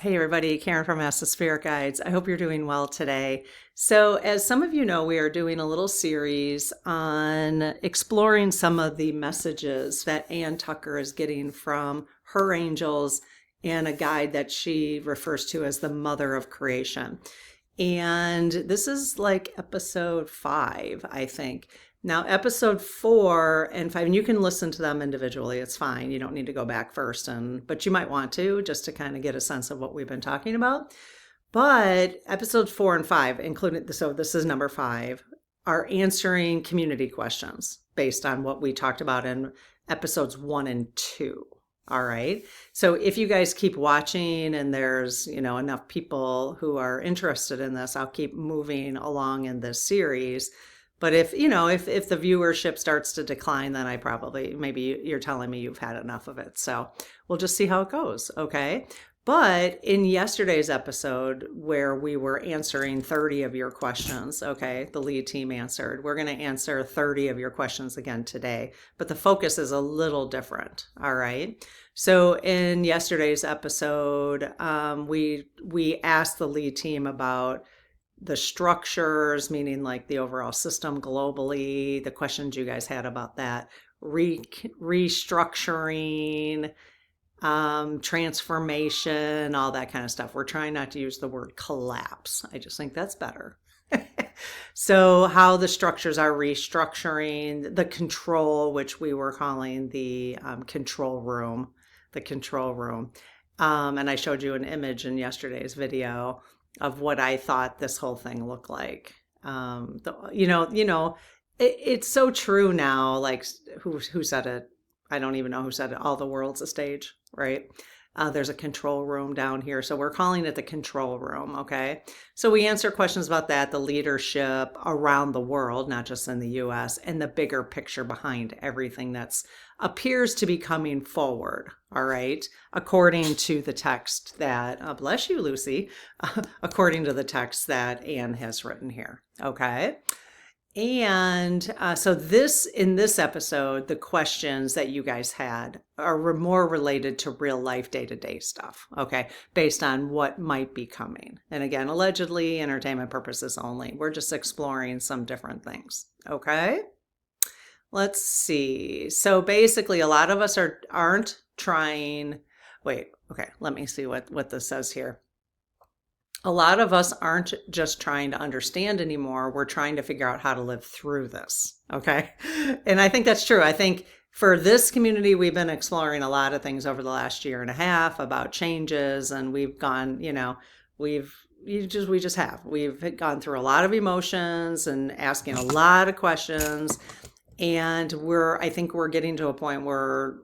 Hey everybody, Karen from Ask the Spirit Guides. I hope you're doing well today. So, as some of you know, we are doing a little series on exploring some of the messages that Ann Tucker is getting from her angels and a guide that she refers to as the Mother of Creation. And this is like episode 5, I think. Now, episode 4 and 5, and you can listen to them individually. It's fine. You don't need to go back first, but you might want to just to kind of get a sense of what we've been talking about. But episodes 4 and 5, including, so this is number 5, are answering community questions based on what we talked about in episodes 1 and 2. All right. So if you guys keep watching and there's, enough people who are interested in this, I'll keep moving along in this series. But if the viewership starts to decline, then maybe you're telling me you've had enough of it. So we'll just see how it goes. Okay. But in yesterday's episode, where we were answering 30 of your questions, okay, the lead team answered, we're going to answer 30 of your questions again today, but the focus is a little different. All right. So in yesterday's episode, we asked the lead team about the structures, meaning like the overall system globally, the questions you guys had about that, restructuring, transformation, all that kind of stuff. We're trying not to use the word collapse. I just think that's better. So how the structures are restructuring, the control, which we were calling the control room, and I showed you an image in yesterday's video of what I thought this whole thing looked like. It's so true now. Like who said it? I don't even know who said it. All the world's a stage, right? There's a control room down here. So we're calling it the control room, okay? So we answer questions about that, the leadership around the world, not just in the US, and the bigger picture behind everything that's appears to be coming forward, all right? According to the text that, bless you, Lucy, according to the text that Anne has written here, okay? And so in this episode, the questions that you guys had are more related to real life day-to-day stuff, okay, based on what might be coming. And again, allegedly entertainment purposes only. We're just exploring some different things, okay? Let's see. So basically, a lot of us aren't trying. Wait, okay, let me see what this says here. A lot of us aren't just trying to understand anymore. We're trying to figure out how to live through this. Okay. And I think that's true. I think for this community, we've been exploring a lot of things over the last year and a half about changes. And we've gone, we've gone through a lot of emotions and asking a lot of questions. And I think we're getting to a point where,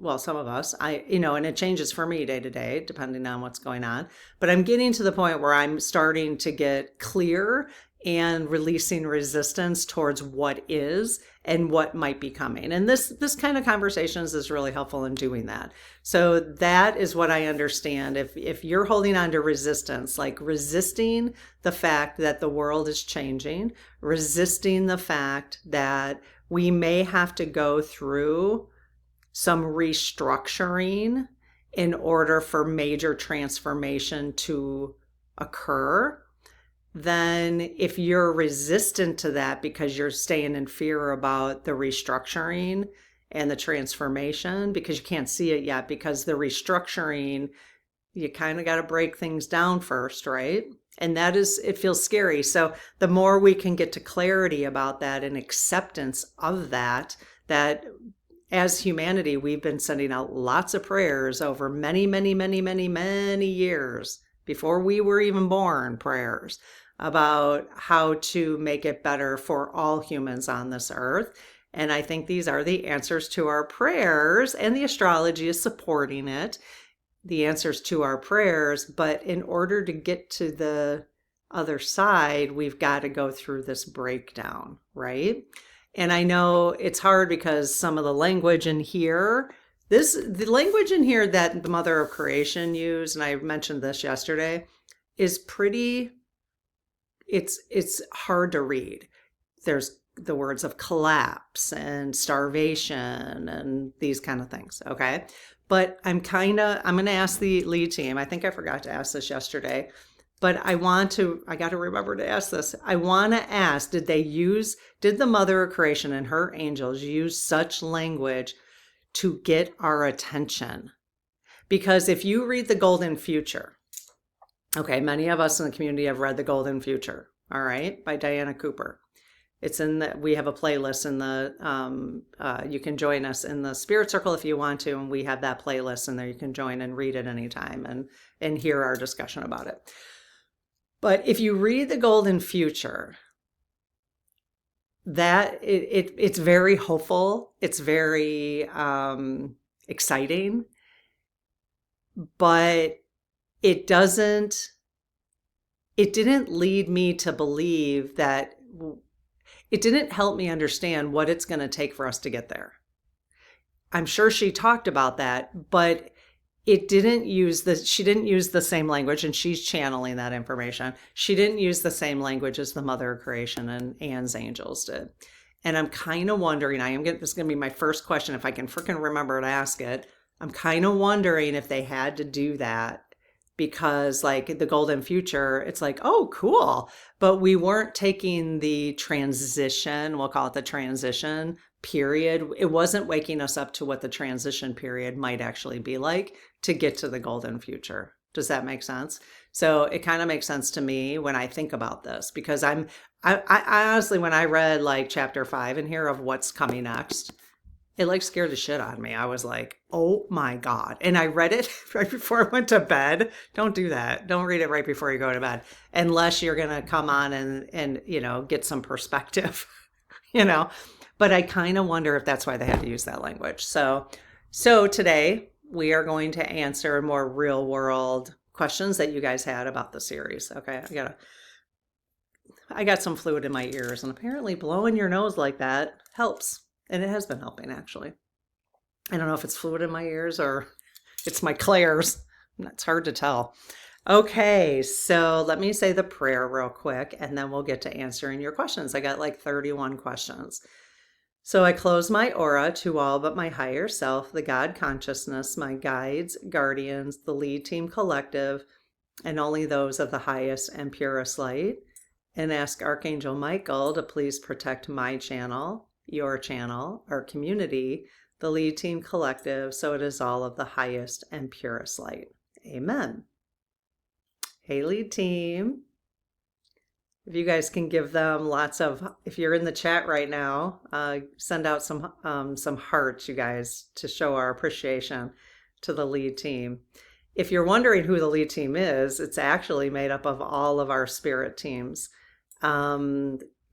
well, some of us, and it changes for me day to day, depending on what's going on. But I'm getting to the point where I'm starting to get clear and releasing resistance towards what is and what might be coming. And this kind of conversations is really helpful in doing that. So that is what I understand. If you're holding on to resistance, like resisting the fact that the world is changing, resisting the fact that we may have to go through some restructuring in order for major transformation to occur, then if you're resistant to that because you're staying in fear about the restructuring and the transformation because you can't see it yet, because the restructuring, you kind of got to break things down first, right? And it feels scary. So the more we can get to clarity about that and acceptance of that as humanity, we've been sending out lots of prayers over many, many, many, many, many years, before we were even born, prayers about how to make it better for all humans on this earth. And I think these are the answers to our prayers, and the astrology is supporting it, the answers to our prayers. But in order to get to the other side, we've got to go through this breakdown, right? And I know it's hard because some of the language in here, the language in here that the Mother of Creation used, and I mentioned this yesterday, is it's hard to read. There's the words of collapse and starvation and these kind of things, okay? But I'm going to ask the lead team. I think I forgot to ask this yesterday, but I got to remember to ask this. I want to ask, did the mother of creation and her angels use such language to get our attention? Because if you read The Golden Future, okay, many of us in the community have read The Golden Future, all right, by Diana Cooper. We have a playlist in you can join us in the Spirit Circle if you want to, and we have that playlist in there. You can join and read it anytime and hear our discussion about it. But if you read The Golden Future, it's very hopeful. It's very exciting, but it didn't lead me to believe that. It didn't help me understand what it's going to take for us to get there. I'm sure she talked about that, but she didn't use the same language, and she's channeling that information. She didn't use the same language as the mother of creation and Anne's angels did. And I'm kind of wondering, this is going to be my first question, if I can freaking remember to ask it. I'm kind of wondering if they had to do that because like The Golden Future, it's like, oh, cool. But we weren't taking the transition, we'll call it the transition period. It wasn't waking us up to what the transition period might actually be like to get to the Golden Future. Does that make sense? So it kind of makes sense to me when I think about this, because I honestly, when I read like chapter 5 in here of what's coming next, it like scared the shit out of me. I was like, oh my God. And I read it right before I went to bed. Don't do that. Don't read it right before you go to bed, unless you're going to come on and, get some perspective, but I kind of wonder if that's why they had to use that language. So today we are going to answer more real world questions that you guys had about the series. Okay. I got some fluid in my ears, and apparently blowing your nose like that helps. And it has been helping, actually. I don't know if it's fluid in my ears or it's my clairs. It's hard to tell. Okay, so let me say the prayer real quick, and then we'll get to answering your questions. I got like 31 questions. So I close my aura to all but my higher self, the God consciousness, my guides, guardians, the lead team collective, and only those of the highest and purest light, and ask Archangel Michael to please protect my channel, your channel, our community, the lead team collective, so it is all of the highest and purest light. Amen. Hey, lead team. If you guys can give them if you're in the chat right now, send out some hearts, you guys, to show our appreciation to the lead team. If you're wondering who the lead team is, it's actually made up of all of our spirit teams.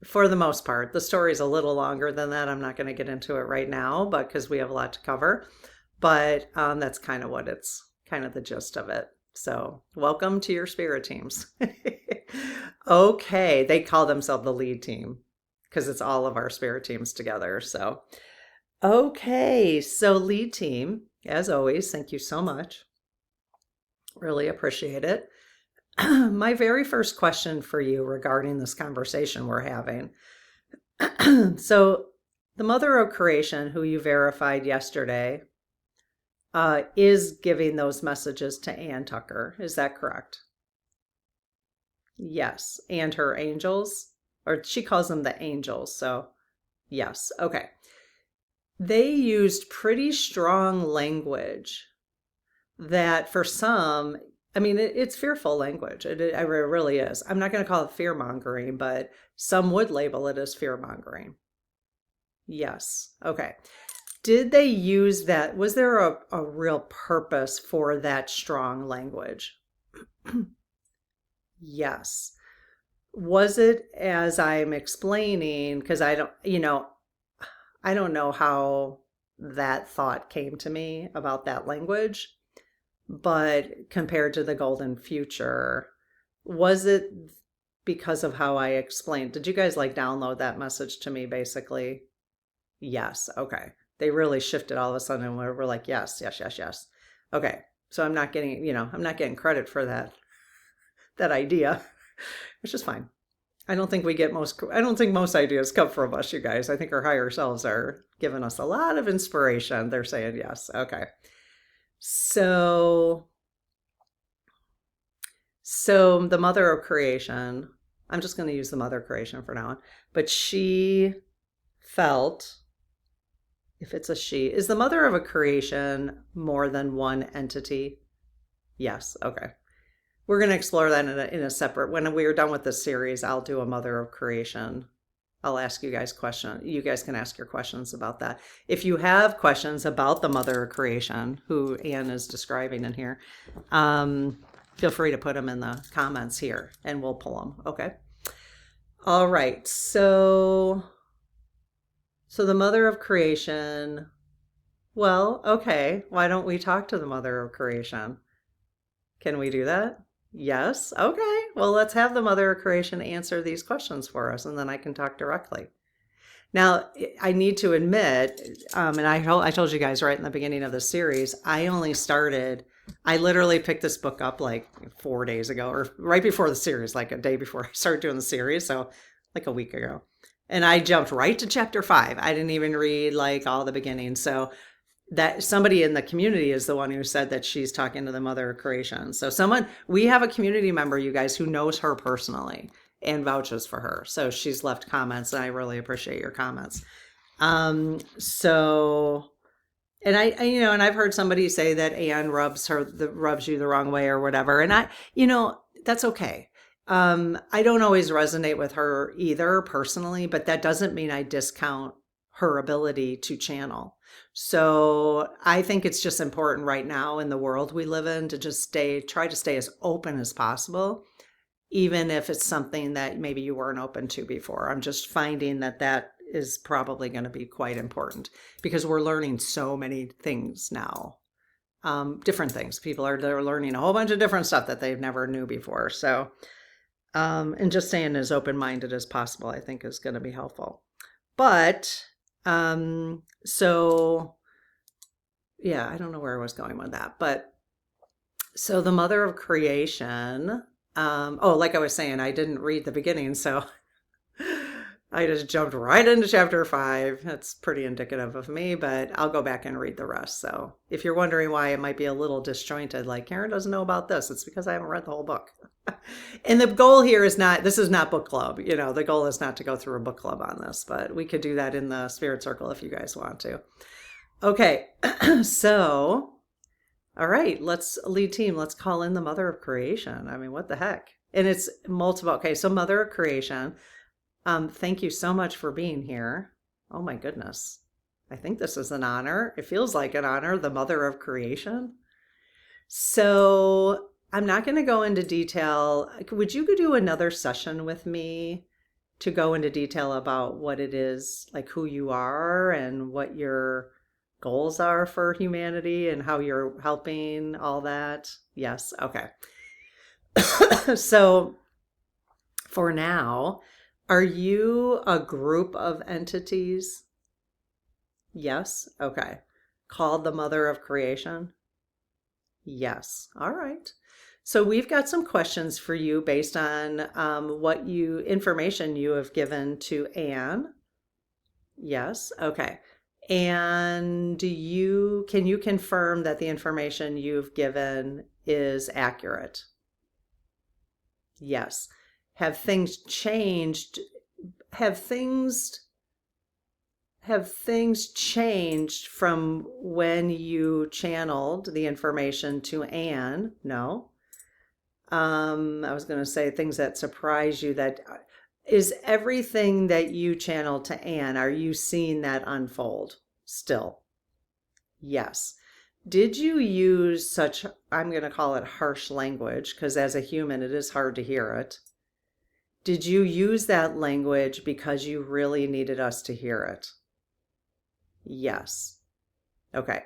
For the most part. The story is a little longer than that. I'm not going to get into it right now, but because we have a lot to cover. But that's kind of the gist of it. So welcome to your spirit teams. Okay, they call themselves the lead team because it's all of our spirit teams together. So, okay, so lead team, as always, thank you so much. Really appreciate it. My very first question for you regarding this conversation we're having. So the mother of creation, who you verified yesterday, is giving those messages to Ann Tucker. Is that correct? Yes. And her angels, or she calls them the angels. So yes. Okay. They used pretty strong language that for some, it's fearful language. It really is. I'm not going to call it fear-mongering, but some would label it as fear-mongering. Yes. Okay. Did they use that? Was there a real purpose for that strong language? Yes. Was it, as I'm explaining, because I don't know how that thought came to me about that language. But compared to the Golden Future, was it because of how I explained? Did you guys download that message to me basically? Yes. Okay. They really shifted all of a sudden and we're like, yes, yes, yes, yes. Okay. So I'm not getting credit for that idea, which is fine. I don't think most ideas come from us, you guys. I think our higher selves are giving us a lot of inspiration. They're saying yes. Okay. So, so the mother of creation, I'm just going to use the mother of creation for now on, but she felt, if it's a she, is the mother of a creation more than one entity? Yes. Okay. We're going to explore that in a separate, when we are done with this series, I'll do a mother of creation. I'll ask you guys questions. You guys can ask your questions about that. If you have questions about the mother of creation, who Anne is describing in here, feel free to put them in the comments here and we'll pull them. Okay. All right. So the mother of creation, well, okay. Why don't we talk to the mother of creation? Can we do that? Yes. Okay. Well, let's have the mother of creation answer these questions for us, and then I can talk directly. Now, I need to admit, and I told you guys right in the beginning of the series, I literally picked this book up like 4 days ago, or right before the series, like a day before I started doing the series, so like a week ago. And I jumped right to chapter 5. I didn't even read like all the beginning. So that somebody in the community is the one who said that she's talking to the mother of creation. So we have a community member, you guys, who knows her personally and vouches for her. So she's left comments, and I really appreciate your comments. So, and and I've heard somebody say that Anne rubs you the wrong way or whatever. And that's okay. I don't always resonate with her either personally, but that doesn't mean I discount her ability to channel. So I think it's just important right now in the world we live in to just try to stay as open as possible, even if it's something that maybe you weren't open to before. I'm just finding that is probably going to be quite important because we're learning so many things now. Different things. They're learning a whole bunch of different stuff that they've never knew before. So, and just staying as open-minded as possible, I think is going to be helpful. But, so yeah, I don't know where I was going with that, but so the mother of creation, like I was saying, I didn't read the beginning, so I just jumped right into chapter 5. That's pretty indicative of me, but I'll go back and read the rest. So if you're wondering why it might be a little disjointed, like Karen doesn't know about this, it's because I haven't read the whole book. And the goal here this is not book club. The goal is not to go through a book club on this, but we could do that in the Spirit Circle if you guys want to. Okay, so, all right, lead team, let's call in the mother of creation. I mean, what the heck? And it's multiple. Okay, so mother of creation. Thank you so much for being here. Oh my goodness. I think this is an honor. It feels like an honor, the mother of creation. So I'm not going to go into detail. Would you do another session with me to go into detail about what it is, like who you are and what your goals are for humanity and how you're helping all that? Yes. Okay. So for now, are you a group of entities? Yes. Okay. Called the mother of creation? Yes. All right. So we've got some questions for you based on information you have given to Anne. Yes. Okay. And can you confirm that the information you've given is accurate? Yes. Have things changed? Have things changed from when you channeled the information to Anne? No. I was going to say things that surprise you. That is everything that you channeled to Anne. Are you seeing that unfold still? Yes. Did you use such, I'm going to call it harsh language, because as a human, it is hard to hear it. Did you use that language because you really needed us to hear it? Yes. Okay.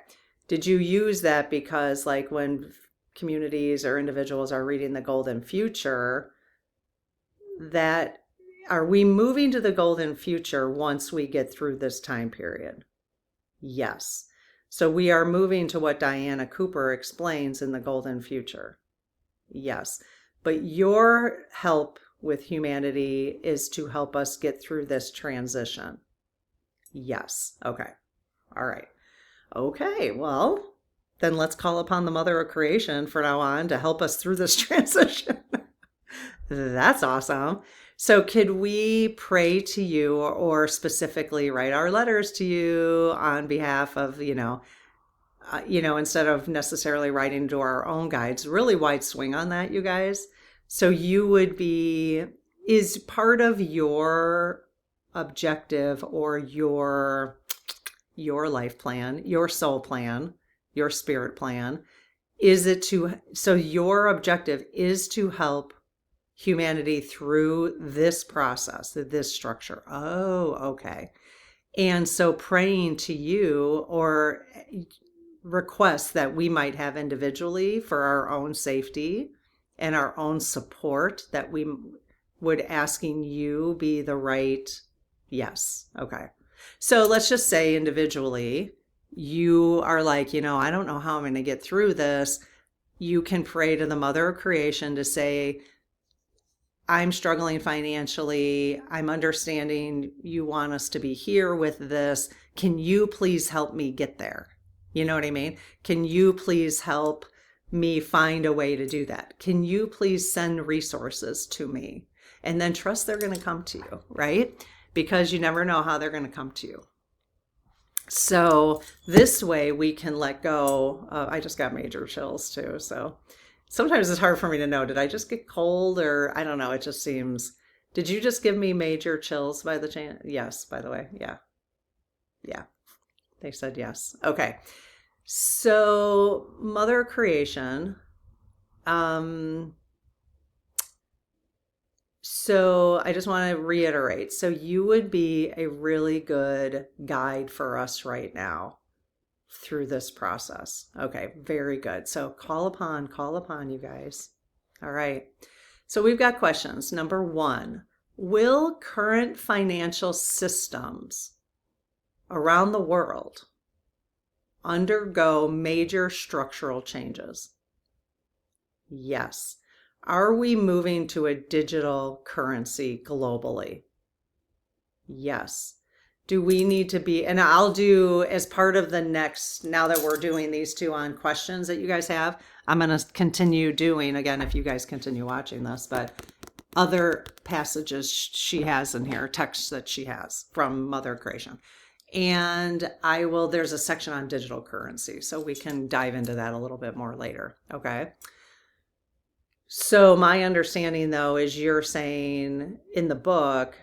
Did you use that because, like, when communities or individuals are reading the golden future, are we moving to the golden future once we get through this time period? Yes. So we are moving to what Diana Cooper explains in the golden future. Yes. But your help with humanity is to help us get through this transition. Yes. Okay. All right. Okay. Well, then let's call upon the mother of creation for now on to help us through this transition. That's awesome. So could we pray to you or specifically write our letters to you on behalf of, instead of necessarily writing to our own guides, really wide swing on that, you guys. So you would be, is part of your objective or your life plan, your soul plan, your spirit plan, so your objective is to help humanity through this process, this structure. Oh, okay. And so praying to you or requests that we might have individually for our own safety and our own support, that we would asking you be the right, yes. Okay. So let's just say individually, you are like, I don't know how I'm going to get through this. You can pray to the mother of creation to say, I'm struggling financially. I'm understanding you want us to be here with this. Can you please help me get there? You know what I mean? Can you please help me find a way to do that? Can you please send resources to me? And then trust they're going to come to you, right? Because you never know how they're going to come to you. So this way we can let go. I just got major chills too. So sometimes it's hard for me to know, did I just get cold or I don't know. It just seems, did you just give me major chills by the chance? Yes, by the way. Yeah. Yeah. They said yes. Okay. So Mother Creation, so I just want to reiterate. So you would be a really good guide for us right now through this process. Okay, very good. So call upon you guys. All right. So we've got questions. Number 1, will current financial systems around the world undergo major structural changes? Yes. Are we moving to a digital currency globally? Yes. Do we need to be, and I'll do as part of the next, now that we're doing these 2 on questions that you guys have, I'm going to continue doing, again, if you guys continue watching this, but other passages she has in here, texts that she has from Mother Creation. And there's a section on digital currency, so we can dive into that a little bit more later. Okay. So my understanding though is you're saying in the book,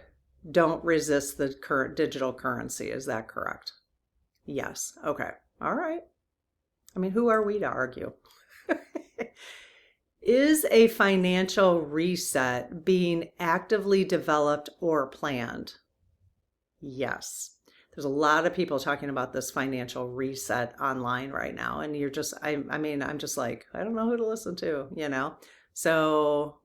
don't resist the current digital currency. Is that correct? Yes. Okay. All right. I mean, who are we to argue? Is a financial reset being actively developed or planned? Yes. There's a lot of people talking about this financial reset online right now. And you're just, I'm just like, I don't know who to listen to, So,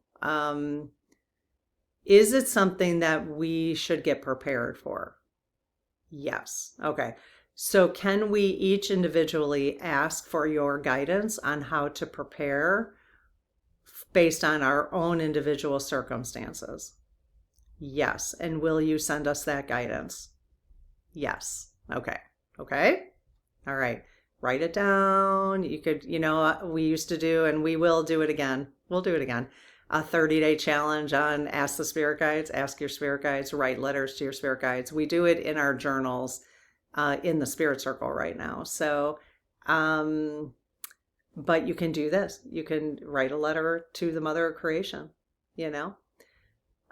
is it something that we should get prepared for? Yes. Okay. So can we each individually ask for your guidance on how to prepare based on our own individual circumstances? Yes. And will you send us that guidance? Yes. Okay. Okay. All right. Write it down. You could, we used to do, and we will do it again. We'll do it again. A 30-day challenge on ask the spirit guides, ask your spirit guides, write letters to your spirit guides. We do it in our journals in the spirit circle right now. So, but you can do this. You can write a letter to the Mother of Creation,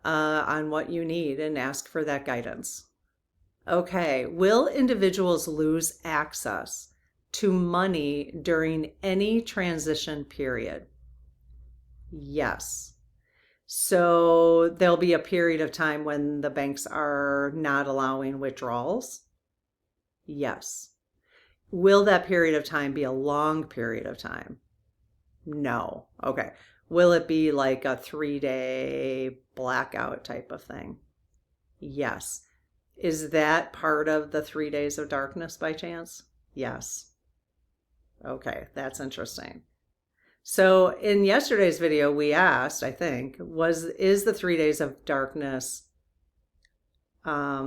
on what you need and ask for that guidance. Okay. Will individuals lose access to money during any transition period? Yes. So there'll be a period of time when the banks are not allowing withdrawals? Yes. Will that period of time be a long period of time? No. Okay. Will it be like a 3-day blackout type of thing? Yes. Is that part of the 3 days of darkness by chance? Yes. Okay, that's interesting. So in yesterday's video, we asked, I think, is the 3 days of darkness a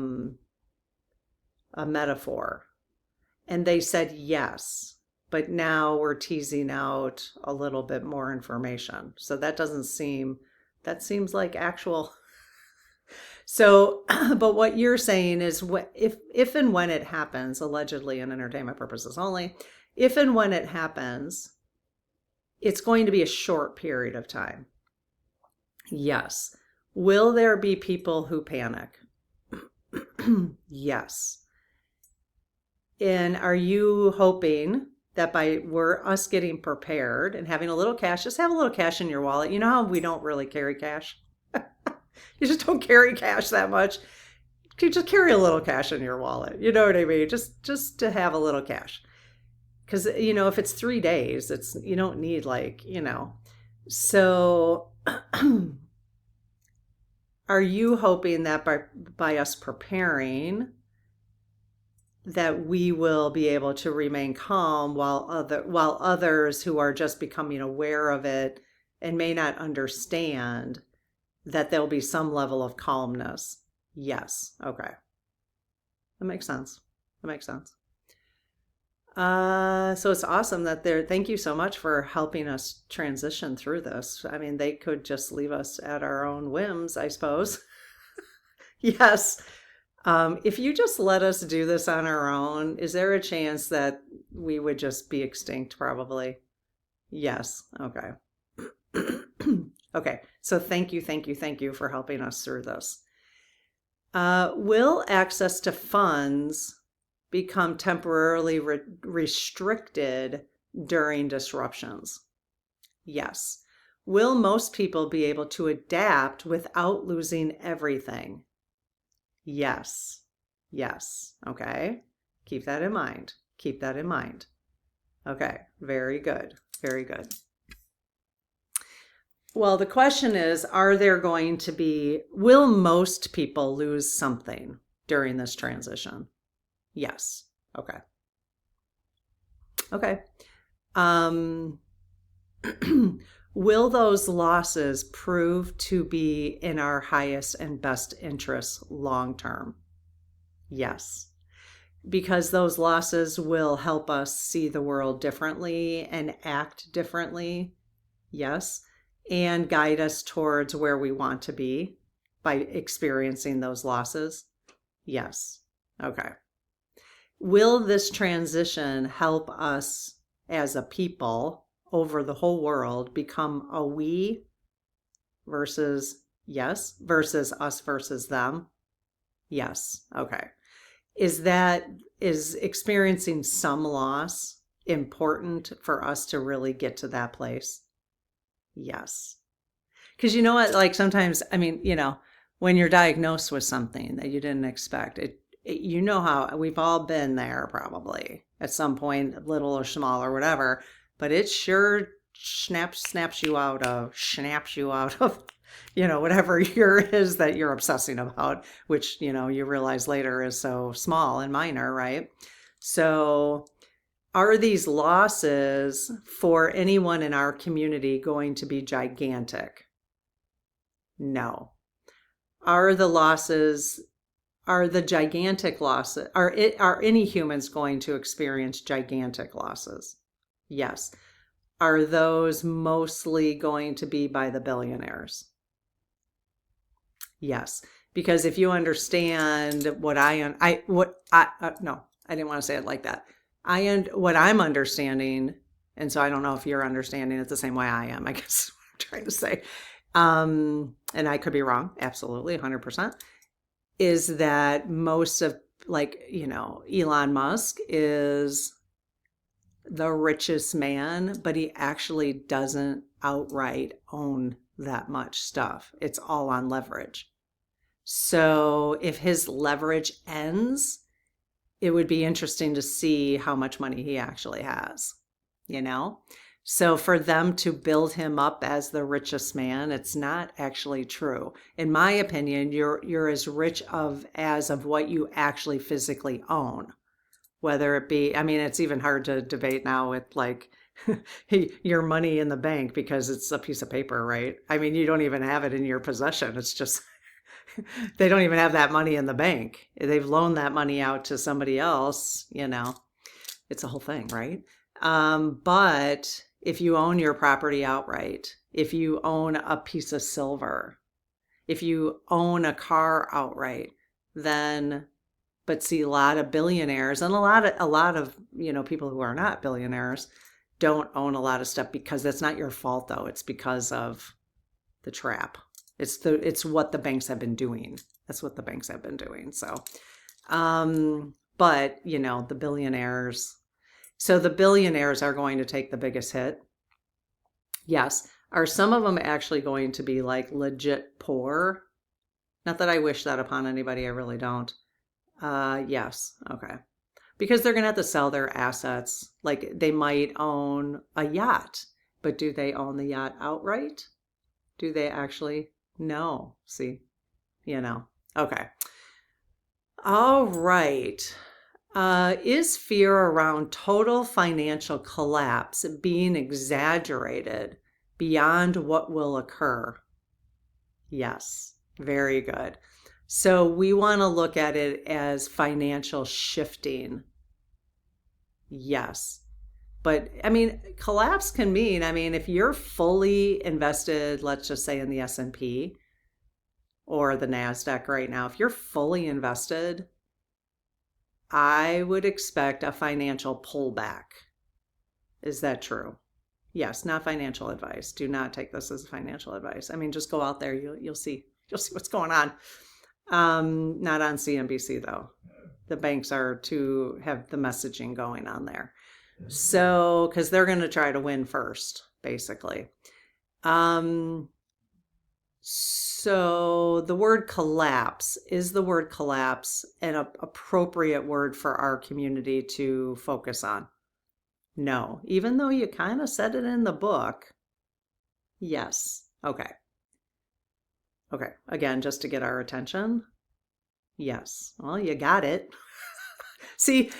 metaphor? And they said yes, but now we're teasing out a little bit more information. So that seems like actual. So, but what you're saying is if and when it happens, allegedly in entertainment purposes only, if and when it happens, it's going to be a short period of time. Yes. Will there be people who panic? Yes. And are you hoping that by us getting prepared and having a little cash, just have a little cash in your wallet? You know how we don't really carry cash? You just don't carry cash that much. You just carry a little cash in your wallet. You know what I mean? Just to have a little cash. Because, if it's 3 days, you don't need So are you hoping that by us preparing that we will be able to remain calm while others who are just becoming aware of it and may not understand that there'll be some level of calmness? Yes. Okay. That makes sense. So it's awesome that thank you so much for helping us transition through this. I mean, they could just leave us at our own whims, I suppose. Yes. If you just let us do this on our own, is there a chance that we would just be extinct? Probably. Yes. Okay. Okay. So thank you for helping us through this. Will access to funds become temporarily restricted during disruptions? Yes. Will most people be able to adapt without losing everything? Yes. Okay. Keep that in mind. Okay. Very good. Well, the question is, will most people lose something during this transition? Yes. Okay. Will those losses prove to be in our highest and best interests long term? Yes. Because those losses will help us see the world differently and act differently. Yes. And guide us towards where we want to be by experiencing those losses. Yes. Okay. Will this transition help us as a people over the whole world become a we versus us versus them? Yes. Okay. Is experiencing some loss important for us to really get to that place? Yes. Because you know what, like sometimes, I mean, when you're diagnosed with something that you didn't expect, you know how we've all been there probably at some point, little or small or whatever, but it sure snaps you out of, whatever is that you're obsessing about, which, you realize later is so small and minor, right? So are these losses for anyone in our community going to be gigantic? No. Are any humans going to experience gigantic losses? Yes. Are those mostly going to be by the billionaires? Yes. Because if you understand what I didn't want to say it like that. What I'm understanding, and so I don't know if you're understanding it the same way I am, I guess what I'm trying to say. And I could be wrong, absolutely, 100%, is that most of, Elon Musk is the richest man, but he actually doesn't outright own that much stuff. It's all on leverage. So if his leverage ends, it would be interesting to see how much money he actually has, So for them to build him up as the richest man, it's not actually true. In my opinion, you're as rich as of what you actually physically own. Whether it be, it's even hard to debate now with your money in the bank because it's a piece of paper, right? You don't even have it in your possession. It's just, they don't even have that money in the bank. They've loaned that money out to somebody else, It's a whole thing, right? But if you own your property outright, if you own a piece of silver, if you own a car outright, then but see a lot of billionaires and a lot of people who are not billionaires don't own a lot of stuff because that's not your fault though. It's because of the trap. It's what the banks have been doing. That's what the banks have been doing. So but the billionaires. So the billionaires are going to take the biggest hit. Yes. Are some of them actually going to be like legit poor? Not that I wish that upon anybody, I really don't. Yes. Okay. Because they're going to have to sell their assets. Like they might own a yacht, but do they own the yacht outright? Do they actually? No. See, Okay. All right. Is fear around total financial collapse being exaggerated beyond what will occur? Yes. Very good. So we want to look at it as financial shifting. Yes. But I mean, collapse can mean, if you're fully invested, let's just say in the S&P or the NASDAQ right now, if you're fully invested, I would expect a financial pullback. Is that true? Yes, not financial advice. Do not take this as financial advice. Just go out there. You'll see what's going on. Not on CNBC though. The banks are to have the messaging going on there. So, because they're going to try to win first, basically. So the word collapse, is the word collapse an appropriate word for our community to focus on? No, even though you kind of said it in the book. Yes. Okay. Okay. Again, just to get our attention. Yes. Well, you got it. See,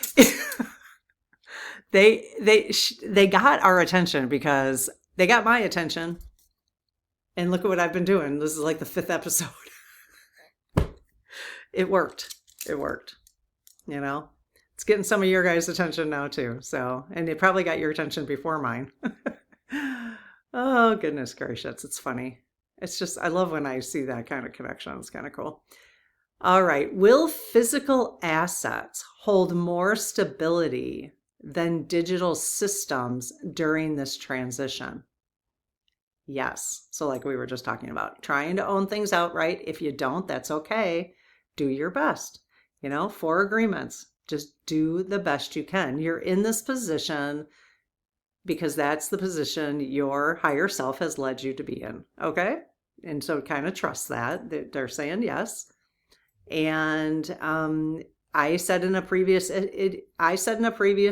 they got our attention because they got my attention. And look at what I've been doing. This is like the 5th episode. It worked. It worked. It's getting some of your guys' attention now too. So, and it probably got your attention before mine. Oh, goodness gracious. It's funny. It's just, I love when I see that kind of connection. It's kind of cool. All right. Will physical assets hold more stability than digital systems during this transition? Yes. So like we were just talking about, trying to own things outright. If you don't, that's okay. Do your best. 4 agreements. Just do the best you can. You're in this position because that's the position your higher self has led you to be in. Okay? And so kind of trust that. They're saying yes. And I said in a previous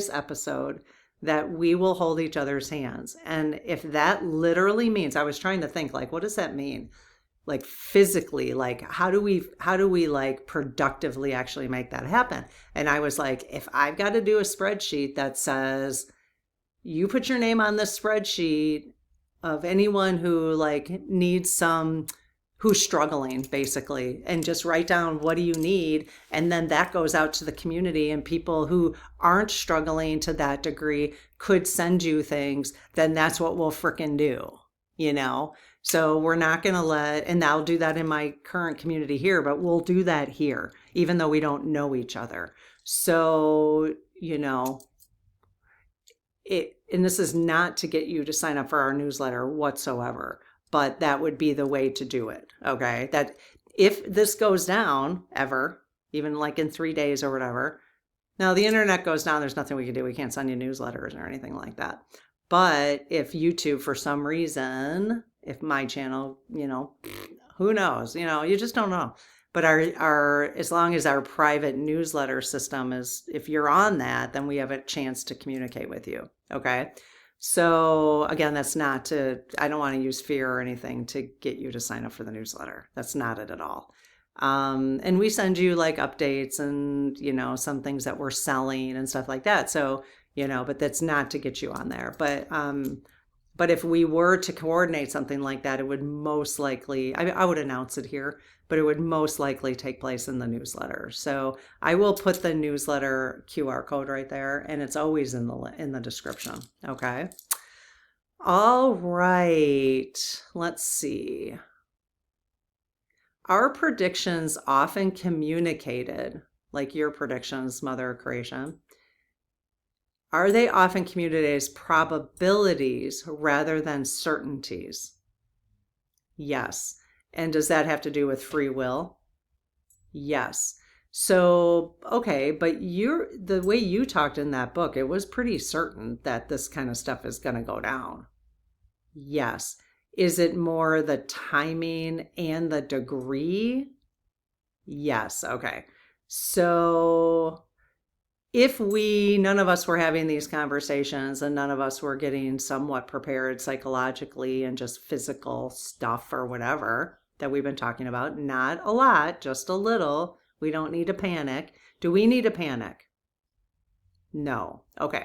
episode that we will hold each other's hands. And if that literally means, I was trying to think, like, what does that mean? Like physically, like how do we like productively actually make that happen? And I was like, if I've got to do a spreadsheet that says, you put your name on this spreadsheet of anyone who like needs who's struggling basically, and just write down what do you need, and then that goes out to the community, and people who aren't struggling to that degree could send you things, then that's what we'll frickin' do, So we're not going to and I'll do that in my current community here, but we'll do that here, even though we don't know each other. So, and this is not to get you to sign up for our newsletter whatsoever, but that would be the way to do it. Okay. That if this goes down ever, even like in 3 days or whatever, now the internet goes down, there's nothing we can do. We can't send you newsletters or anything like that. But if YouTube, for some reason, if my channel, who knows, you just don't know. But as long as our private newsletter system is, if you're on that, then we have a chance to communicate with you. Okay. So again, that's not I don't want to use fear or anything to get you to sign up for the newsletter. That's not it at all. And we send you like updates and, some things that we're selling and stuff like that. So, but that's not to get you on there. But But if we were to coordinate something like that, it would most likely, I would announce it here, but it would most likely take place in the newsletter. So I will put the newsletter QR code right there, and it's always in the description. Okay. All right. Let's see. Are predictions often communicated, like your predictions, Mother of Creation? Are they often communicated as probabilities rather than certainties? Yes. And does that have to do with free will? Yes. So, okay, but the way you talked in that book, it was pretty certain that this kind of stuff is going to go down. Yes. Is it more the timing and the degree? Yes. Okay. So if none of us were having these conversations and none of us were getting somewhat prepared psychologically and just physical stuff or whatever that we've been talking about, not a lot, just a little, we don't need to panic. Do we need to panic? No. Okay.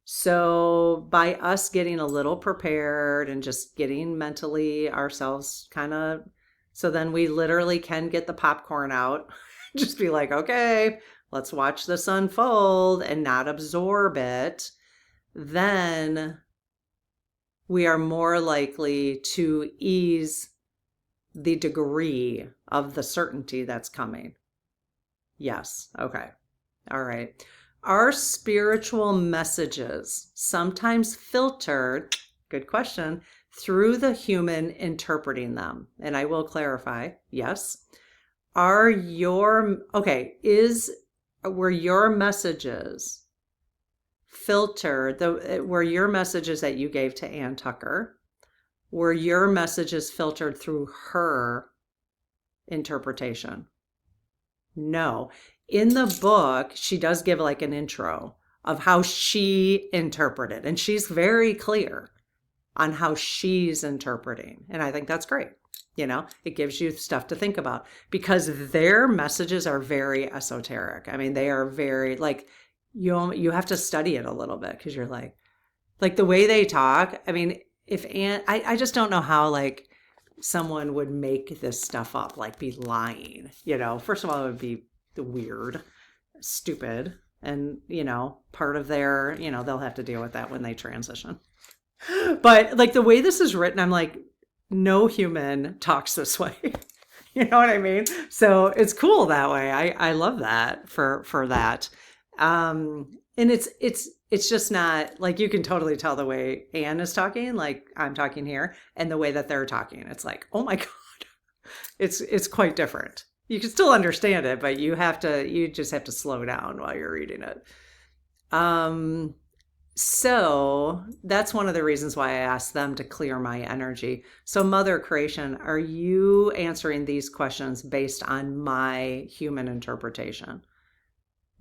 So by us getting a little prepared and just getting mentally ourselves so then we literally can get the popcorn out, just be like, okay, let's watch this unfold and not absorb it. Then we are more likely to ease the degree of the certainty that's coming. Yes. Okay. All right. Are spiritual messages sometimes filtered, good question, through the human interpreting them? And I will clarify, yes. Were your messages filtered, were your messages that you gave to Ann Tucker, were your messages filtered through her interpretation? No. In the book, she does give like an intro of how she interpreted, and she's very clear on how she's interpreting. And I think that's great. It gives you stuff to think about because their messages are very esoteric. I mean, they are very like, you have to study it a little bit because you're like the way they talk. I mean, I just don't know how like someone would make this stuff up, like be lying, first of all, it would be weird, stupid. And, part of their, they'll have to deal with that when they transition. But like the way this is written, I'm like, no human talks this way. You know what I mean? So it's cool that way. I love that for that. And it's just not like, you can totally tell the way Anne is talking, like I'm talking here, and the way that they're talking. It's like, oh my God, it's quite different. You can still understand it, but you just have to slow down while you're reading it. So that's one of the reasons why I asked them to clear my energy. So Mother Creation, are you answering these questions based on my human interpretation?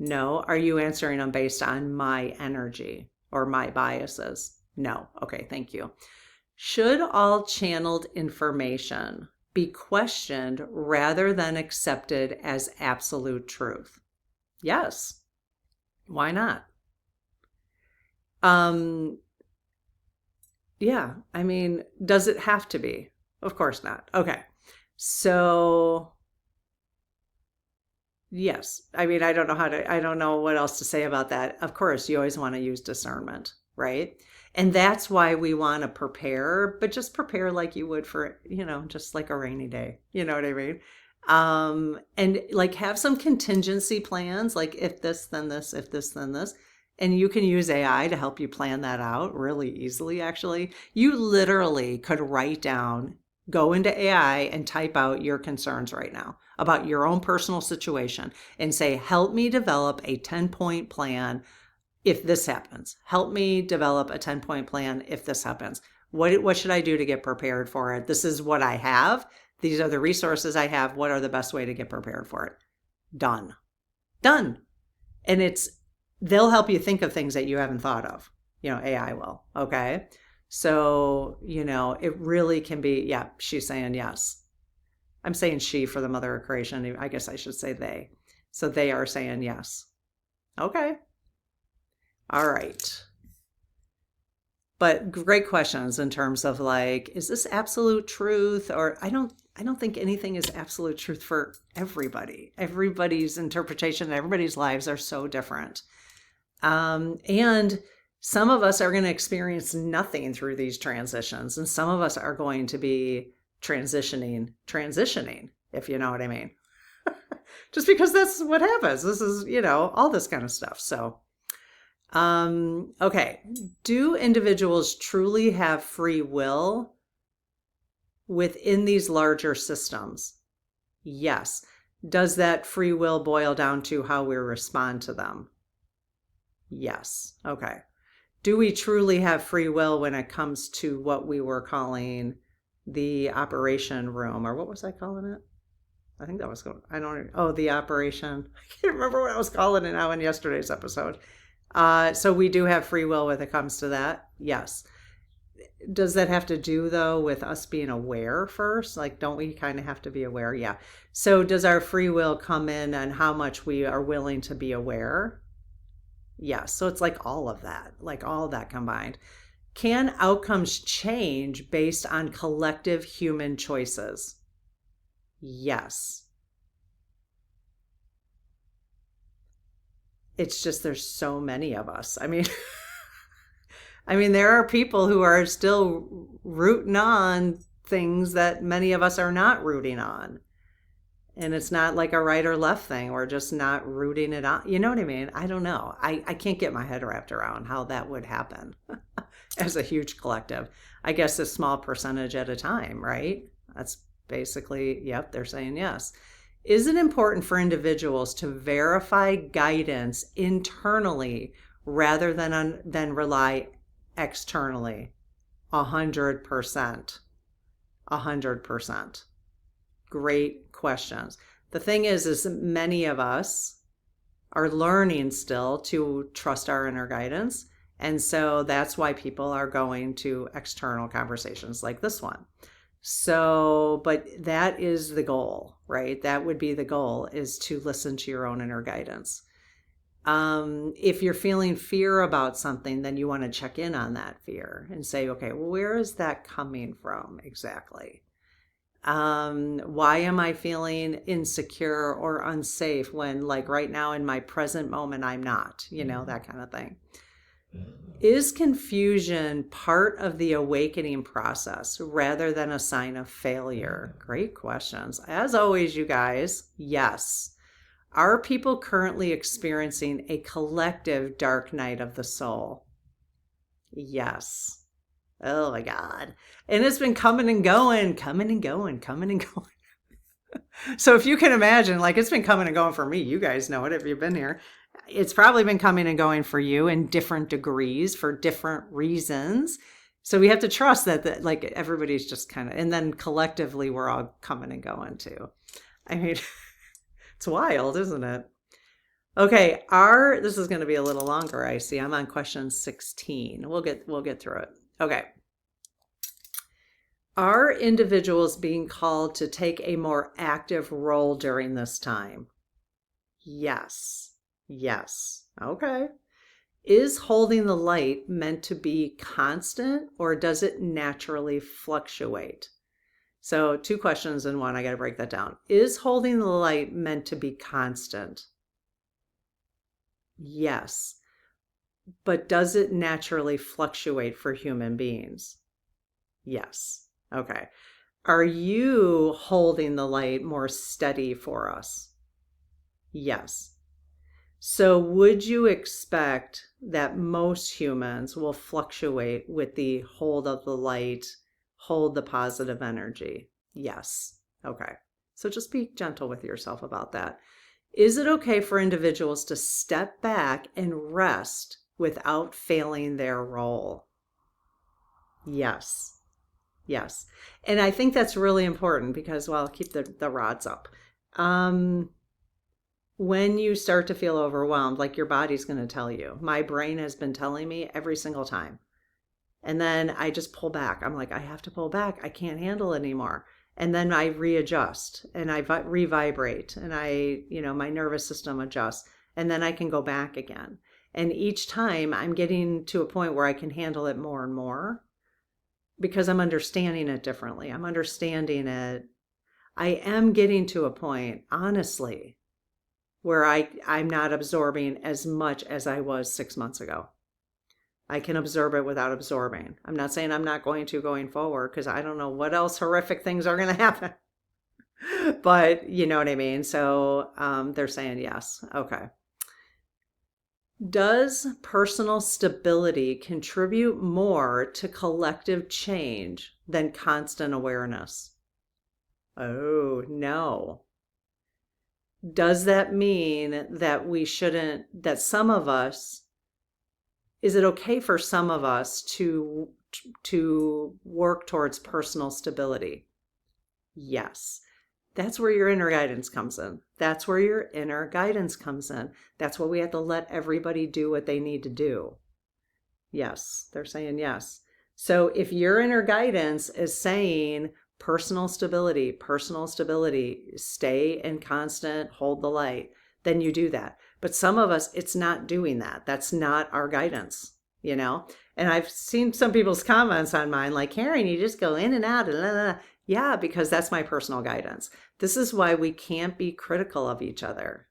No. Are you answering them based on my energy or my biases? No. Okay, thank you. Should all channeled information be questioned rather than accepted as absolute truth? Yes. Why not? Yeah, I mean, does it have to be? Of course not. Okay. So yes, I mean, I don't know what else to say about that. Of course, you always want to use discernment, right? And that's why we want to prepare, but just prepare like you would for, just like a rainy day. You know what I mean? And like have some contingency plans, like if this, then this, if this, then this. And you can use AI to help you plan that out really easily, actually. You literally could go into AI and type out your concerns right now about your own personal situation and say, help me develop a 10-point plan if this happens. Help me develop a 10-point plan if this happens. What should I do to get prepared for it? This is what I have. These are the resources I have. What are the best way to get prepared for it? Done. And they'll help you think of things that you haven't thought of. AI will. Okay. So, it really can be, yeah, she's saying yes. I'm saying she for the Mother of Creation. I guess I should say they. So they are saying yes. Okay. All right. But great questions in terms of like, is this absolute truth? Or I don't think anything is absolute truth for everybody. Everybody's interpretation, everybody's lives are so different. And some of us are going to experience nothing through these transitions, and some of us are going to be transitioning, if you know what I mean. Just because that's what happens. This is, all this kind of stuff. So, okay. Do individuals truly have free will within these larger systems? Yes. Does that free will boil down to how we respond to them? Yes. Okay. Do we truly have free will when it comes to what we were calling the operation room, or what was I calling it? I think that was going, I don't, oh, the operation. I can't remember what I was calling it now in yesterday's episode. So we do have free will when it comes to that. Yes. Does that have to do though with us being aware first? Like, don't we kind of have to be aware? Yeah. So does our free will come in on how much we are willing to be aware? Yes. So it's like all of that combined. Can outcomes change based on collective human choices? Yes. It's just there's so many of us. I mean, there are people who are still rooting on things that many of us are not rooting on. And it's not like a right or left thing. We're just not rooting it on. You know what I mean? I don't know. I can't get my head wrapped around how that would happen as a huge collective. I guess a small percentage at a time, right? That's basically, yep, they're saying yes. Is it important for individuals to verify guidance internally rather than rely externally? 100%. 100%. Great questions. The thing is many of us are learning still to trust our inner guidance. And so that's why people are going to external conversations like this one. So, but that is the goal, right? That would be the goal, is to listen to your own inner guidance. If you're feeling fear about something, then you want to check in on that fear and say, okay, well, where is that coming from exactly? Why am I feeling insecure or unsafe when, like, right now in my present moment, I'm not, that kind of thing. Is confusion part of the awakening process rather than a sign of failure? Great questions. As always, you guys, yes. Are people currently experiencing a collective dark night of the soul? Yes. Oh my God. And it's been coming and going. So if you can imagine, like, it's been coming and going for me. You guys know it if you've been here. It's probably been coming and going for you in different degrees for different reasons. So we have to trust that like, everybody's just kind of, and then collectively we're all coming and going too. I mean, it's wild, isn't it? Okay, this is going to be a little longer, I see. I'm on question 16. We'll get through it. Okay. Are individuals being called to take a more active role during this time? Yes. Yes. Okay. Is holding the light meant to be constant, or does it naturally fluctuate? So 2 questions in one. I got to break that down. Is holding the light meant to be constant? Yes. But does it naturally fluctuate for human beings? Yes. Okay. Are you holding the light more steady for us? Yes. So would you expect that most humans will fluctuate with the hold of the light, hold the positive energy? Yes. Okay. So just be gentle with yourself about that. Is it okay for individuals to step back and rest without failing their role? Yes. Yes. And I think that's really important because, well, keep the rods up. When you start to feel overwhelmed, like, your body's going to tell you. My brain has been telling me every single time. And then I just pull back. I'm like, I have to pull back. I can't handle it anymore. And then I readjust and I revibrate and my nervous system adjusts, and then I can go back again. And each time I'm getting to a point where I can handle it more and more because I'm understanding it differently. I'm understanding it. I am getting to a point, honestly, where I'm not absorbing as much as I was 6 months ago. I can absorb it without absorbing. I'm not saying I'm not going to going forward because I don't know what else horrific things are going to happen. But you know what I mean? So they're saying yes. Okay. Does personal stability contribute more to collective change than constant awareness? Oh, no. Does that mean that we shouldn't, that some of us, is it okay for some of us to work towards personal stability? Yes. That's where your inner guidance comes in. That's where your inner guidance comes in. That's why we have to let everybody do what they need to do. Yes, they're saying yes. So if your inner guidance is saying personal stability, stay in constant, hold the light, then you do that. But some of us, it's not doing that. That's not our guidance, you know? And I've seen some people's comments on mine like, Karen, you just go in and out. And blah, blah, blah. Yeah, because that's my personal guidance. This is why we can't be critical of each other.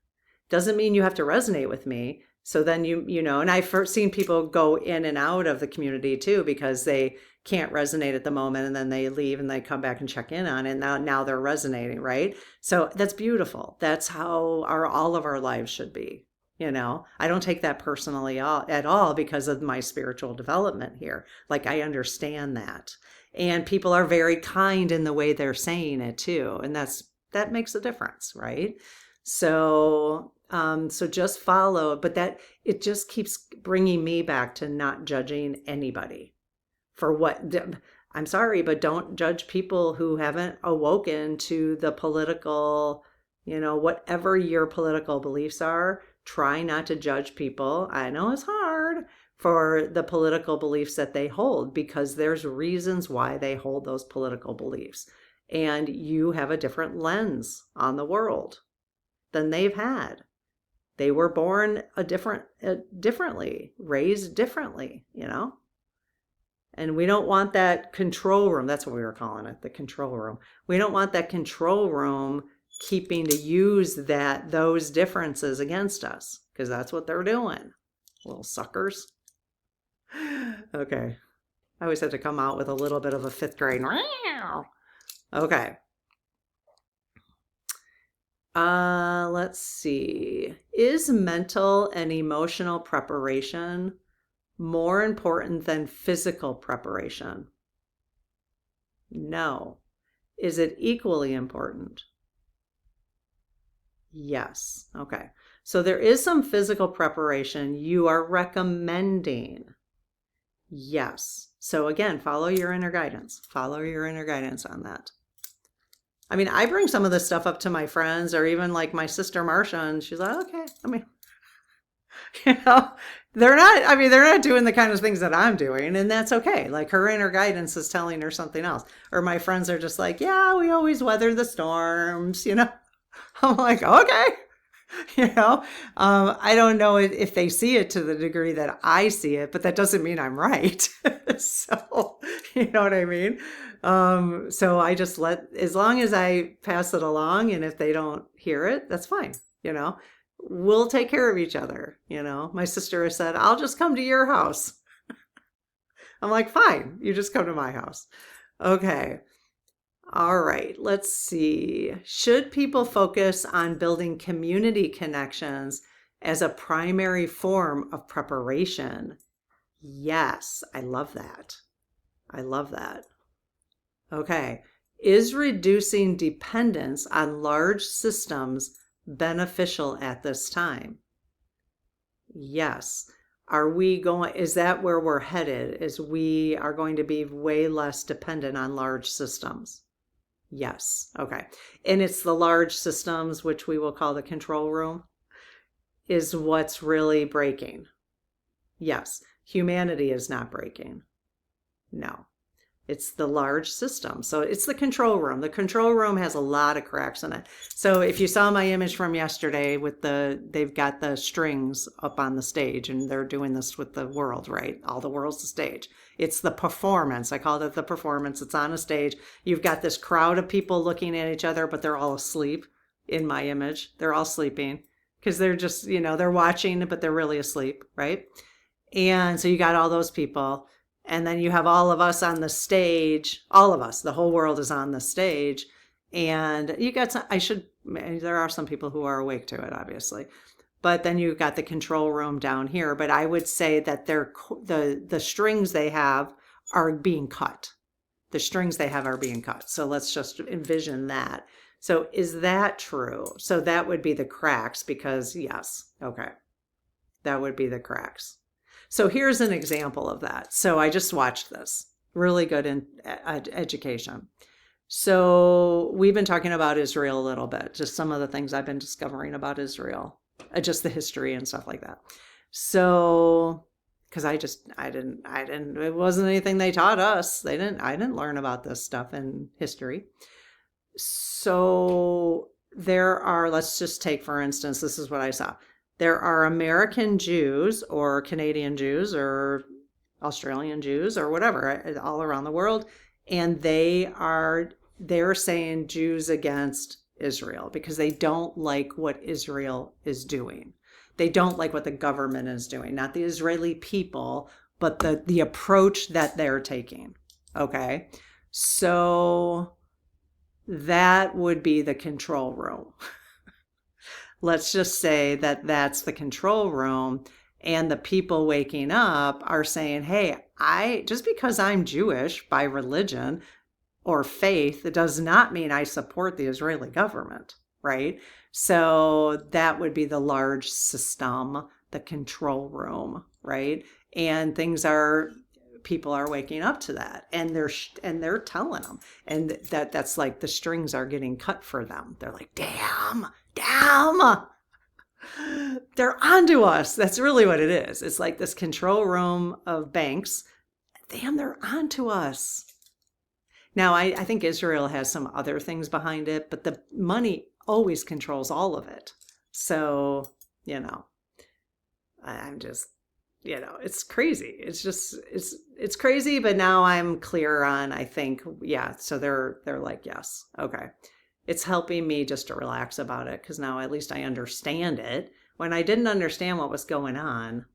Doesn't mean you have to resonate with me. So then you know, and I've seen people go in and out of the community too because they can't resonate at the moment and then they leave and they come back and check in on it. And now they're resonating, right? So that's beautiful. That's how all of our lives should be. You know, I don't take that personally at all because of my spiritual development here. Like I understand that. And people are very kind in the way they're saying it too. And that makes a difference, right? So just follow, but that it just keeps bringing me back to not judging anybody for what, I'm sorry, but don't judge people who haven't awoken to the political, you know, whatever your political beliefs are. Try not to judge people. I know it's hard for the political beliefs that they hold because there's reasons why they hold those political beliefs. And you have a different lens on the world than they've had. They were born differently, raised differently, you know? And we don't want that control room. That's what we were calling it, the control room. We don't want that control room keeping to use those differences against us because that's what they're doing. Little suckers. Okay. I always have to come out with a little bit of a fifth grade. Okay. Let's see. Is mental and emotional preparation more important than physical preparation? No. Is it equally important? Yes. Okay. So there is some physical preparation you are recommending. Yes. So again, follow your inner guidance. Follow your inner guidance on that. I mean, I bring some of this stuff up to my friends or even like my sister Marcia, and she's like, okay. I mean, you know, they're not doing the kind of things that I'm doing, and that's okay. Like her inner guidance is telling her something else. Or my friends are just like, yeah, we always weather the storms, you know. I'm like, okay. You know, I don't know if they see it to the degree that I see it, but that doesn't mean I'm right. So, you know what I mean? So I just as long as I pass it along, and if they don't hear it, that's fine. You know, we'll take care of each other. You know, my sister has said, I'll just come to your house. I'm like, fine, you just come to my house. Okay. All right, let's see. Should people focus on building community connections as a primary form of preparation? Yes, I love that. I love that. Okay. Is reducing dependence on large systems beneficial at this time? Yes. Is that where we're headed? Is we are going to be way less dependent on large systems? Yes. Okay. And it's the large systems, which we will call the control room, is what's really breaking. Yes. Humanity is not breaking. No. It's the large system. So it's the control room. The control room has a lot of cracks in it. So if you saw my image from yesterday with they've got the strings up on the stage and they're doing this with the world, right? All the world's the stage. It's the performance. I called it the performance. It's on a stage. You've got this crowd of people looking at each other, but they're all asleep in my image. They're all sleeping because they're just, they're watching, but they're really asleep, right? And so you got all those people. And then you have all of us on the stage, all of us, the whole world is on the stage. And you got some, there are some people who are awake to it, obviously. But then you've got the control room down here. But I would say that the strings they have are being cut. The strings they have are being cut. So let's just envision that. So is that true? So that would be the cracks because yes, okay. That would be the cracks. So here's an example of that. So I just watched this. Really good in education. So we've been talking about Israel a little bit, just some of the things I've been discovering about Israel, just the history and stuff like that. So, because I didn't, it wasn't anything they taught us. I didn't learn about this stuff in history. So let's just take, for instance, this is what I saw. There are American Jews or Canadian Jews or Australian Jews or whatever all around the world. And they're saying Jews against Israel because they don't like what Israel is doing. They don't like what the government is doing, not the Israeli people, but the approach that they're taking. Okay. So that would be the control room. Let's just say that that's the control room and the people waking up are saying, hey, just because I'm Jewish by religion or faith, it does not mean I support the Israeli government, right? So that would be the large system, the control room, right? And people are waking up to that and they're telling them, and that's like the strings are getting cut for them. They're like, damn, they're onto us. That's really what it is. It's like this control room of banks. Damn, they're onto us. Now, I think Israel has some other things behind it, but the money always controls all of it. So, I'm just, it's crazy. It's just, it's crazy, but now I'm clear on, I think, yeah. So they're like, yes, okay. It's helping me just to relax about it because now at least I understand it. When I didn't understand what was going on,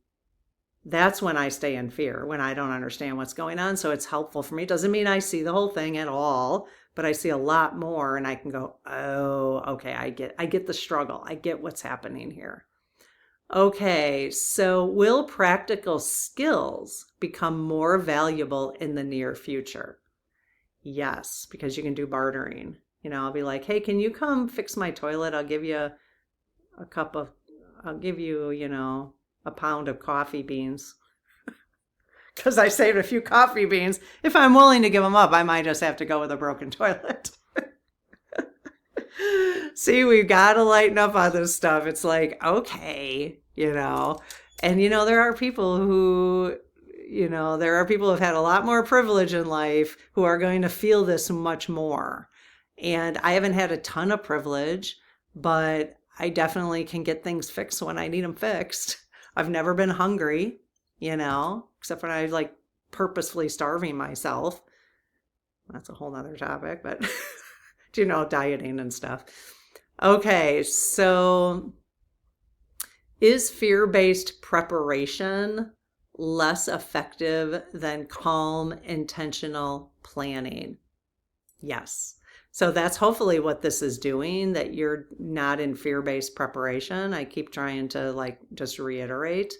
that's when I stay in fear, when I don't understand what's going on. So it's helpful for me. It doesn't mean I see the whole thing at all, but I see a lot more and I can go, oh, okay, I get the struggle. I get what's happening here. Okay, so will practical skills become more valuable in the near future? Yes, because you can do bartering. I'll be like, hey, can you come fix my toilet? I'll give you a pound of coffee beans. Because I saved a few coffee beans. If I'm willing to give them up, I might just have to go with a broken toilet. See, we've got to lighten up on this stuff. It's like, okay, and there are people who have had a lot more privilege in life who are going to feel this much more. And I haven't had a ton of privilege, but I definitely can get things fixed when I need them fixed. I've never been hungry, except when I like purposefully starving myself. That's a whole nother topic, but dieting and stuff. Okay, so is fear-based preparation less effective than calm, intentional planning? Yes. So that's hopefully what this is doing, that you're not in fear-based preparation. I keep trying to just reiterate.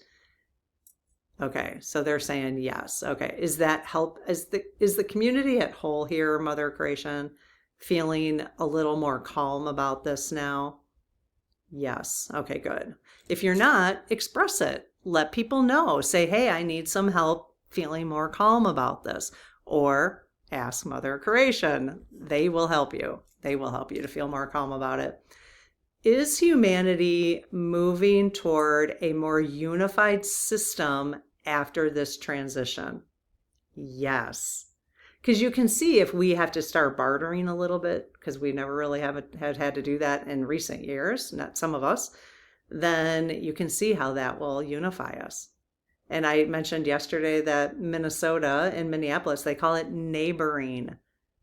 Okay, so they're saying yes. Okay, is that help? Is the community at whole here, Mother Creation, feeling a little more calm about this now? Yes. Okay, good. If you're not, express it. Let people know. Say, hey, I need some help feeling more calm about this. Or ask Mother Creation. They will help you. They will help you to feel more calm about it. Is humanity moving toward a more unified system after this transition? Yes. Because you can see if we have to start bartering a little bit, because we never really had to do that in recent years, not some of us, then you can see how that will unify us. And I mentioned yesterday that Minnesota and Minneapolis, they call it neighboring.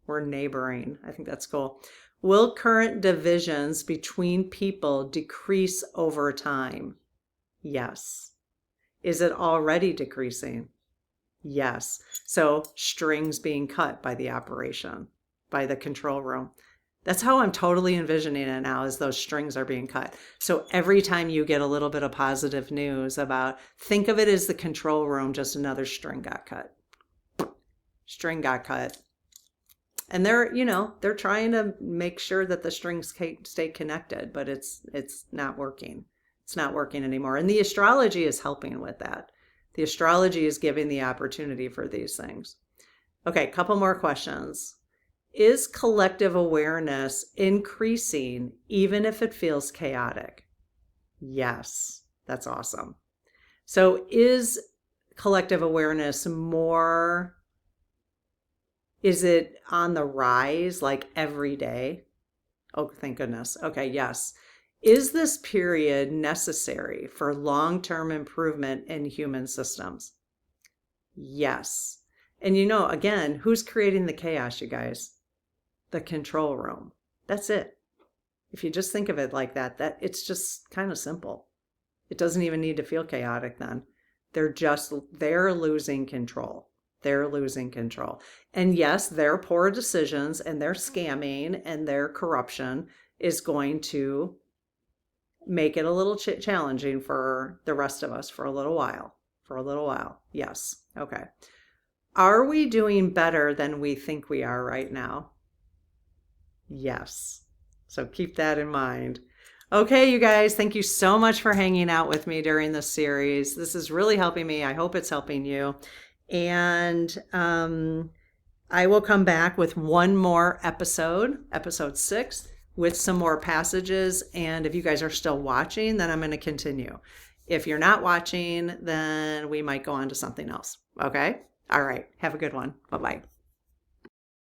We're neighboring. I think that's cool. Will current divisions between people decrease over time? Yes. Is it already decreasing? Yes. So strings being cut by the operation, by the control room. That's how I'm totally envisioning it now, is those strings are being cut. So every time you get a little bit of positive news about, think of it as the control room, just another string got cut. String got cut. And they're trying to make sure that the strings stay connected, but it's not working. It's not working anymore. And the astrology is helping with that. The astrology is giving the opportunity for these things. Okay, couple more questions. Is collective awareness increasing even if it feels chaotic? Yes, that's awesome. So is collective awareness more, is it on the rise like every day? Oh, thank goodness. Okay, yes. Is this period necessary for long-term improvement in human systems? Yes. And again, who's creating the chaos, you guys? The control room. That's it. If you just think of it like that, it's just kind of simple. It doesn't even need to feel chaotic then. They're losing control. They're losing control. And yes, their poor decisions and their scamming and their corruption is going to make it a little challenging for the rest of us for a little while. For a little while. Yes. Okay. Are we doing better than we think we are right now? Yes. So keep that in mind. Okay, you guys, thank you so much for hanging out with me during this series. This is really helping me. I hope it's helping you. And I will come back with one more episode 6, with some more passages. And if you guys are still watching, then I'm going to continue. If you're not watching, then we might go on to something else. Okay? All right. Have a good one. Bye-bye.